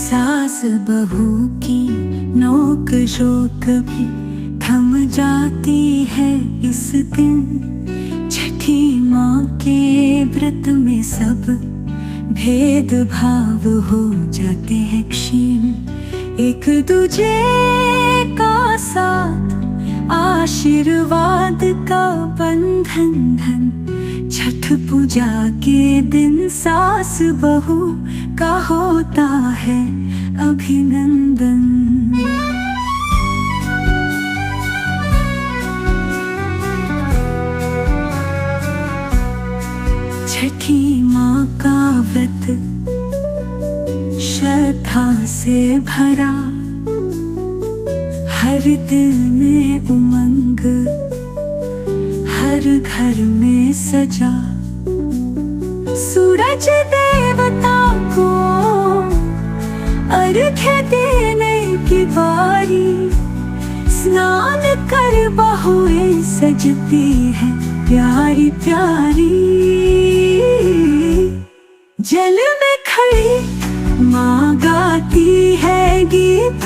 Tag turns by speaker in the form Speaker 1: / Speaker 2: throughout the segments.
Speaker 1: सास बहू की नोक झोंक भी थम जाती है इस दिन। छठी माँ के व्रत में सब भेदभाव हो जाते हैं क्षीण। एक दूजे का साथ आशीर्वाद का बंधन धन। छठ पूजा के दिन सास बहू का होता है अभिनंदन। छठी माँ का व्रत श्रद्धा से भरा, हर दिल में उमंग, हर घर में सजा। सूरज देवता को अर्घ्य देने की बारी, स्नान कर बहुएं सजती है प्यारी प्यारी। जल में खड़ी माँ गाती है गीत,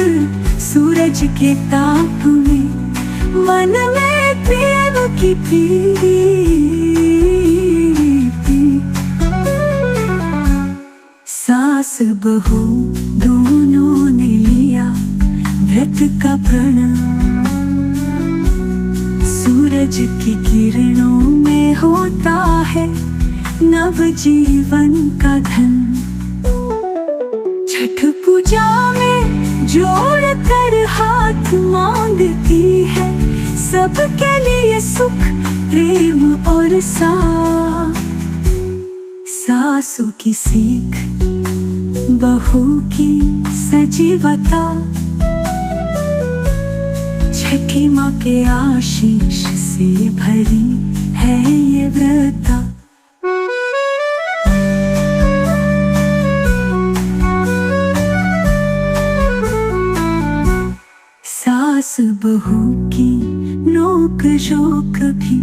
Speaker 1: सूरज के ताप में मन में प्रेम की प्रीति। सास बहू दोनों ने लिया व्रत का प्रण। सूरज की किरणों में होता है नव जीवन का धन। छठ पूजा में जोड़ कर हाथ मांगती है, सबके लिए सुख प्रेम और साथ। सासू की सीख बहू की सजीवता, छठी माँ के आशीष से भरी है ये व्रत। सास बहू की नोक झोंक भी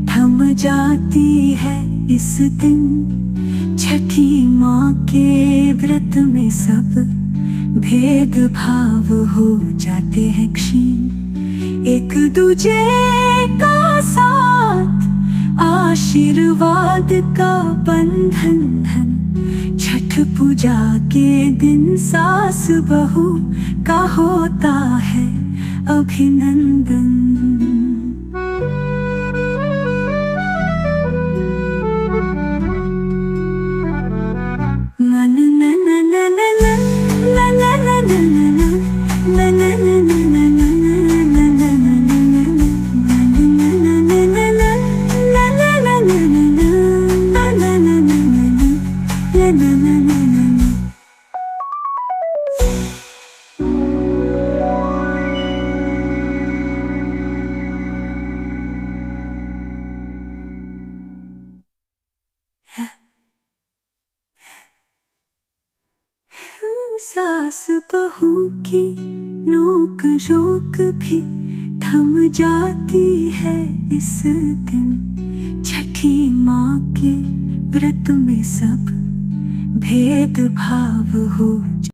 Speaker 1: थम जाती है इस दिन। छठी माँ के व्रत में सब भेदभाव हो जाते हैं क्षीण। एक दूजे का साथ आशीर्वाद का बंधन धन। छठ पूजा के दिन सास बहू का होता है अभिनंदन। सास बहू की नोक झोंक भी थम जाती है इस दिन। छठी माँ के व्रत में सब भेदभाव हो